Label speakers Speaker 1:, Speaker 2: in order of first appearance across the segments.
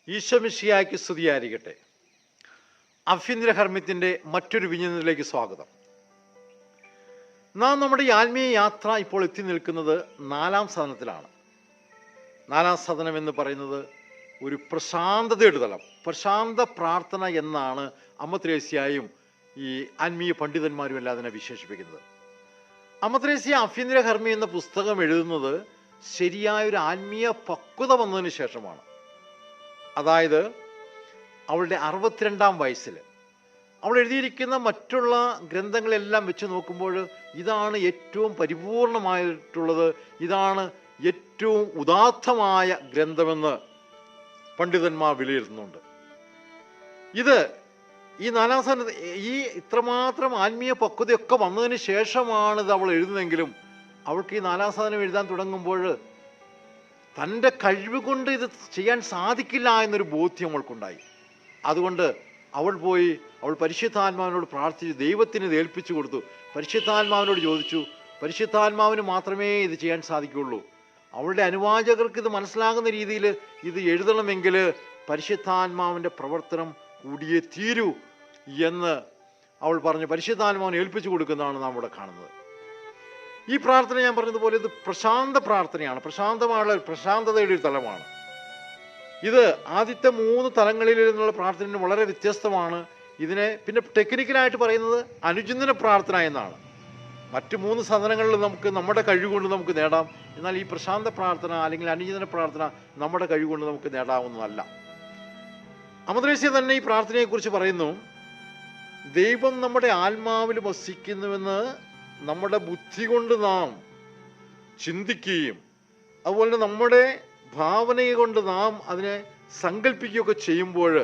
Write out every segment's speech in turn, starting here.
Speaker 1: ഈശോമിശിഹായ്ക്ക് സ്തുതിയായിരിക്കട്ടെ. അഭ്യന്തരഹർമ്മ്യത്തിൻ്റെ മറ്റൊരു വിചിന്തനത്തിലേക്ക് സ്വാഗതം. നാം നമ്മുടെ ഈ ആത്മീയ യാത്ര ഇപ്പോൾ എത്തി നിൽക്കുന്നത് 4-ാം സദനത്തിലാണ്. 4-ാം സദനം എന്ന് പറയുന്നത് ഒരു പ്രശാന്തതയുടെ തലം, പ്രശാന്ത പ്രാർത്ഥന എന്നാണ് അമ്മ ത്രേസ്യായും ഈ ആത്മീയ പണ്ഡിതന്മാരും എല്ലാം അതിനെ വിശേഷിപ്പിക്കുന്നത്. അമ്മ ത്രേസ്യ അഭ്യന്തരഹർമ്മ്യം എന്ന പുസ്തകം എഴുതുന്നത് ശരിയായൊരു ആത്മീയ പക്വത വന്നതിന് ശേഷമാണ്. അതായത് അവളുടെ 62-ാം വയസ്സിൽ അവൾ എഴുതിയിരിക്കുന്ന മറ്റുള്ള ഗ്രന്ഥങ്ങളെല്ലാം വെച്ച് നോക്കുമ്പോൾ ഇതാണ് ഏറ്റവും പരിപൂർണമായിട്ടുള്ളത്, ഇതാണ് ഏറ്റവും ഉദാത്തമായ ഗ്രന്ഥമെന്ന് പണ്ഡിതന്മാർ വിലയിരുത്തുന്നുണ്ട്. ഇത് ഈ 4-ാം സ്ഥാനത്ത് ഈ ഇത്രമാത്രം ആത്മീയ പക്വതയൊക്കെ വന്നതിന് ശേഷമാണ് ഇത് അവൾ എഴുതുന്നതെങ്കിലും അവൾക്ക് ഈ 4-ാം സ്ഥാനം എഴുതാൻ തുടങ്ങുമ്പോൾ തൻ്റെ കഴിവ് കൊണ്ട് ഇത് ചെയ്യാൻ സാധിക്കില്ല എന്നൊരു ബോധ്യം അവൾക്കുണ്ടായി. അതുകൊണ്ട് അവൾ പരിശുദ്ധാത്മാവിനോട് പ്രാർത്ഥിച്ചു, ദൈവത്തിന് ഇത് ഏൽപ്പിച്ചു കൊടുത്തു. പരിശുദ്ധാത്മാവിനോട് ചോദിച്ചു, പരിശുദ്ധാത്മാവിന് മാത്രമേ ഇത് ചെയ്യാൻ സാധിക്കുകയുള്ളൂ. അവളുടെ അനുവാചകർക്ക് ഇത് മനസ്സിലാകുന്ന രീതിയിൽ ഇത് എഴുതണമെങ്കിൽ പരിശുദ്ധാത്മാവിൻ്റെ പ്രവർത്തനം കൂടിയേ തീരൂ എന്ന് അവൾ പറഞ്ഞു. പരിശുദ്ധാത്മാവിനെ ഏൽപ്പിച്ചു കൊടുക്കുന്നതാണ് നാം ഇവിടെ കാണുന്നത്. ഈ പ്രാർത്ഥന ഞാൻ പറഞ്ഞതുപോലെ ഇത് പ്രശാന്ത പ്രാർത്ഥനയാണ്, പ്രശാന്തതയുടെ ഒരു തലമാണ്. ഇത് ആദ്യത്തെ 3 തലങ്ങളിൽ നിന്നുള്ള പ്രാർത്ഥന വളരെ വ്യത്യസ്തമാണ്. ഇതിനെ പിന്നെ ടെക്നിക്കലായിട്ട് പറയുന്നത് അനുചിന്തന പ്രാർത്ഥന എന്നാണ്. മറ്റ് 3 സദനങ്ങളിൽ നമുക്ക് നമ്മുടെ കഴിവുകൊണ്ട് നമുക്ക് നേടാം. എന്നാൽ ഈ പ്രശാന്ത പ്രാർത്ഥന അല്ലെങ്കിൽ അനുചിന്തന പ്രാർത്ഥന നമ്മുടെ കഴിവുകൊണ്ട് നമുക്ക് നേടാവുന്നതല്ല. അമ്മ ത്രേസ്യ തന്നെ ഈ പ്രാർത്ഥനയെക്കുറിച്ച് പറയുന്നു, ദൈവം നമ്മുടെ ആത്മാവിൽ വസിക്കുന്നുവെന്ന് നമ്മുടെ ബുദ്ധി കൊണ്ട് നാം ചിന്തിക്കുകയും അതുപോലെ നമ്മുടെ ഭാവന കൊണ്ട് നാം അതിനെ സങ്കല്പിക്കുകയൊക്കെ ചെയ്യുമ്പോൾ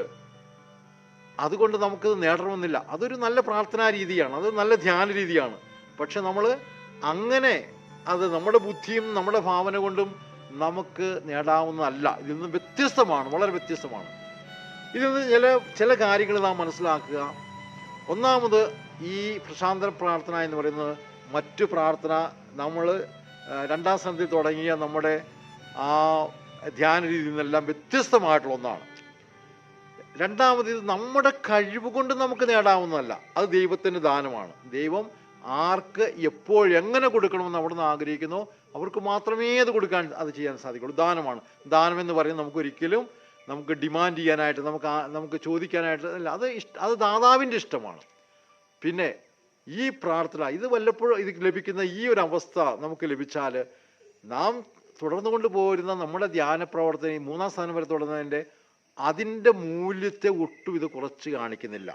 Speaker 1: അതുകൊണ്ട് നമുക്കത് നേടണമെന്നില്ല. അതൊരു നല്ല പ്രാർത്ഥനാ രീതിയാണ്, അത് നല്ല ധ്യാന രീതിയാണ്. പക്ഷെ നമ്മൾ അങ്ങനെ അത് നമ്മുടെ ബുദ്ധിയും നമ്മുടെ ഭാവന കൊണ്ടും നമുക്ക് നേടാവുന്നതല്ല. ഇതിൽ നിന്ന് വ്യത്യസ്തമാണ്, വളരെ വ്യത്യസ്തമാണ്. ഇതിൽ നിന്ന് ചില കാര്യങ്ങൾ നാം മനസ്സിലാക്കുക. ഒന്നാമത്, ഈ പ്രശാന്ത പ്രാർത്ഥന എന്ന് പറയുന്നത് മറ്റു പ്രാർത്ഥന നമ്മൾ 2-ാം സന്ധ്യയിൽ തുടങ്ങിയ നമ്മുടെ ആ ധ്യാന രീതിയിൽ നിന്നെല്ലാം വ്യത്യസ്തമായിട്ടുള്ള ഒന്നാണ്. രണ്ടാമത്, ഇത് നമ്മുടെ കഴിവ് കൊണ്ട് നമുക്ക് നേടാവുന്നതല്ല, അത് ദൈവത്തിൻ്റെ ദാനമാണ്. ദൈവം ആർക്ക് എപ്പോൾ എങ്ങനെ കൊടുക്കണമെന്ന് അവിടുന്ന് ആഗ്രഹിക്കുന്നോ അവർക്ക് മാത്രമേ അത് ചെയ്യാൻ സാധിക്കുള്ളൂ. ദാനമാണ്. ദാനം എന്ന് പറയുന്നത് നമുക്ക് ഡിമാൻഡ് ചെയ്യാനായിട്ട് നമുക്ക് ചോദിക്കാനായിട്ട് അല്ല, അത് ദാതാവിൻ്റെ ഇഷ്ടമാണ്. പിന്നെ ഈ പ്രാർത്ഥന ഇത് വല്ലപ്പോഴും ഇത് ലഭിക്കുന്ന ഈ ഒരു അവസ്ഥ നമുക്ക് ലഭിച്ചാൽ നാം തുടർന്നു കൊണ്ടുപോരുന്ന നമ്മുടെ ധ്യാന പ്രവർത്തനം 3-ാം സ്ഥാനം വരെ തുടർന്നതിൻ്റെ അതിൻ്റെ മൂല്യത്തെ ഒട്ടും ഇത് കുറച്ച് കാണിക്കുന്നില്ല.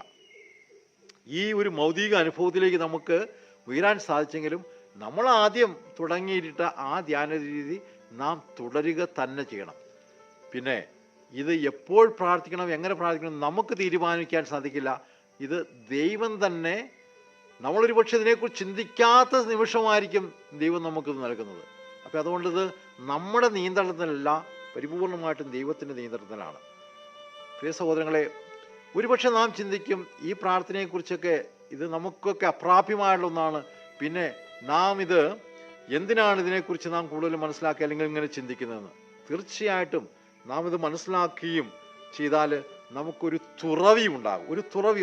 Speaker 1: ഈ ഒരു മൗതിക അനുഭവത്തിലേക്ക് നമുക്ക് ഉയരാൻ സാധിച്ചെങ്കിലും നമ്മൾ ആദ്യം തുടങ്ങിയിട്ട ആ ധ്യാന രീതി നാം തുടരുക തന്നെ ചെയ്യണം. പിന്നെ ഇത് എപ്പോൾ പ്രാർത്ഥിക്കണം, എങ്ങനെ പ്രാർത്ഥിക്കണം നമുക്ക് തീരുമാനിക്കാൻ സാധിക്കില്ല. ഇത് ദൈവം തന്നെ, നമ്മളൊരു പക്ഷേ ഇതിനെക്കുറിച്ച് ചിന്തിക്കാത്ത നിമിഷമായിരിക്കും ദൈവം നമുക്കിത് നൽകുന്നത്. അപ്പം അതുകൊണ്ട് ഇത് നമ്മുടെ നിയന്ത്രണത്തിലല്ല, പരിപൂർണമായിട്ടും ദൈവത്തിൻ്റെ നിയന്ത്രണത്തിലാണ്. പ്രിയ സഹോദരങ്ങളെ, ഒരുപക്ഷെ നാം ചിന്തിക്കും ഈ പ്രാർത്ഥനയെക്കുറിച്ചൊക്കെ ഇത് നമുക്കൊക്കെ അപ്രാപ്യമായുള്ള ഒന്നാണ്, പിന്നെ നാം ഇത് എന്തിനാണ് ഇതിനെക്കുറിച്ച് നാം കൂടുതൽ മനസ്സിലാക്കുക അല്ലെങ്കിൽ ഇങ്ങനെ ചിന്തിക്കുന്നതെന്ന്. തീർച്ചയായിട്ടും നാം ഇത് മനസ്സിലാക്കുകയും ചെയ്താൽ നമുക്കൊരു തുറവി ഉണ്ടാകും.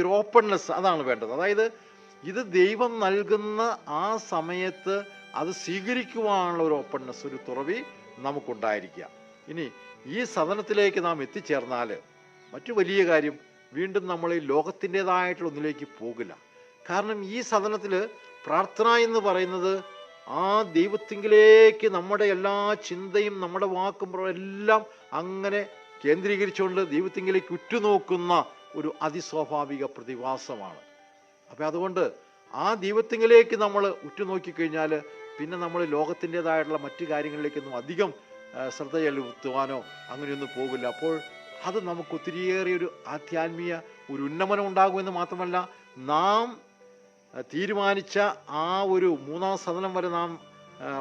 Speaker 1: ഒരു ഓപ്പൺനെസ്, അതാണ് വേണ്ടത്. അതായത് ഇത് ദൈവം നൽകുന്ന ആ സമയത്ത് അത് സ്വീകരിക്കുവാനുള്ള ഒരു ഓപ്പൺനെസ്, ഒരു തുറവി നമുക്കുണ്ടായിരിക്കുക. ഇനി ഈ സദനത്തിലേക്ക് നാം എത്തിച്ചേർന്നാൽ മറ്റു വലിയ കാര്യം, വീണ്ടും നമ്മൾ ഈ ലോകത്തിൻ്റെതായിട്ടുള്ള ഒന്നിലേക്ക് പോകില്ല. കാരണം ഈ സദനത്തിൽ പ്രാർത്ഥന എന്ന് പറയുന്നത് ആ ദൈവത്തിങ്കിലേക്ക് നമ്മുടെ എല്ലാ ചിന്തയും നമ്മുടെ വാക്കും എല്ലാം അങ്ങനെ കേന്ദ്രീകരിച്ചുകൊണ്ട് ദൈവത്തിങ്കിലേക്ക് ഉറ്റുനോക്കുന്ന ഒരു അതിസ്വാഭാവിക പ്രതിഭാസമാണ്. അപ്പം അതുകൊണ്ട് ആ ദൈവത്തിങ്കിലേക്ക് നമ്മൾ ഉറ്റുനോക്കിക്കഴിഞ്ഞാൽ പിന്നെ നമ്മൾ ലോകത്തിൻ്റെതായിട്ടുള്ള മറ്റു കാര്യങ്ങളിലേക്കൊന്നും അധികം ശ്രദ്ധ ചെലുത്തുവാനോ അങ്ങനെയൊന്നും പോകില്ല. അപ്പോൾ അത് നമുക്ക് ഒത്തിരിയേറെ ഒരു ആധ്യാത്മീയ ഒരു ഉന്നമനം ഉണ്ടാകുമെന്ന് മാത്രമല്ല നാം തീരുമാനിച്ച ആ ഒരു മൂന്നാം സദനം വരെ നാം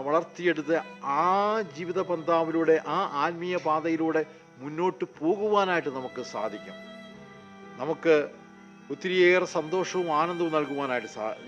Speaker 1: വളർത്തിയെടുത്ത് ആ ജീവിത പന്ഥാവിലൂടെ, ആ ആത്മീയ പാതയിലൂടെ മുന്നോട്ട് പോകുവാനായിട്ട് നമുക്ക് സാധിക്കും. നമുക്ക് ഒത്തിരിയേറെ സന്തോഷവും ആനന്ദവും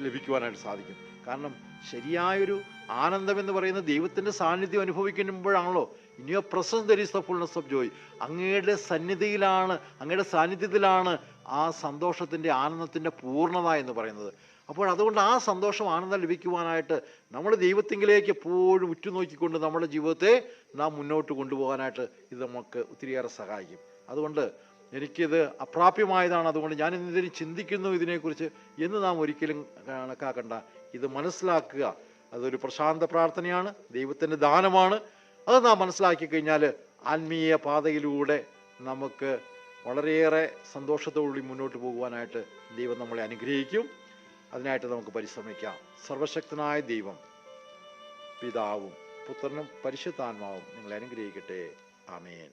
Speaker 1: ലഭിക്കുവാനായിട്ട് സാധിക്കും. കാരണം ശരിയായൊരു ആനന്ദം എന്ന് പറയുന്നത് ദൈവത്തിൻ്റെ സാന്നിധ്യം അനുഭവിക്കുമ്പോഴാണല്ലോ. In your presence there is the fullness of joy. അങ്ങയുടെ സന്നിധിയിലാണ്, അങ്ങയുടെ സാന്നിധ്യത്തിലാണ് ആ സന്തോഷത്തിൻ്റെ, ആനന്ദത്തിൻ്റെ പൂർണ്ണത എന്ന് പറയുന്നത്. അപ്പോൾ അതുകൊണ്ട് ആ സന്തോഷം, ആനന്ദം ലഭിക്കുവാനായിട്ട് നമ്മൾ ദൈവത്തിങ്കിലേക്ക് എപ്പോഴും ഉറ്റുനോക്കിക്കൊണ്ട് നമ്മുടെ ജീവിതത്തെ നാം മുന്നോട്ട് കൊണ്ടുപോകാനായിട്ട് ഇത് നമുക്ക് ഒത്തിരിയേറെ സഹായിക്കും. അതുകൊണ്ട് എനിക്കിത് അപ്രാപ്യമായതാണ്, അതുകൊണ്ട് ഞാൻ ഇതിനെ ചിന്തിക്കുന്നു ഇതിനെക്കുറിച്ച് എന്ന് നാം ഒരിക്കലും കണക്കാക്കണ്ട. ഇത് മനസ്സിലാക്കുക. അതൊരു പ്രശാന്ത പ്രാർത്ഥനയാണ്, ദൈവത്തിൻ്റെ ദാനമാണ്. അത് നാം മനസ്സിലാക്കി കഴിഞ്ഞാൽ ആത്മീയ പാതയിലൂടെ നമുക്ക് വളരെയേറെ സന്തോഷത്തോടുകൂടി മുന്നോട്ട് പോകുവാനായിട്ട് ദൈവം നമ്മളെ അനുഗ്രഹിക്കും. അതിനായിട്ട് നമുക്ക് പരിശ്രമിക്കാം. സർവശക്തനായ ദൈവം, പിതാവും പുത്രനും പരിശുദ്ധാത്മാവും നിങ്ങളെ അനുഗ്രഹിക്കട്ടെ. ആമേൻ.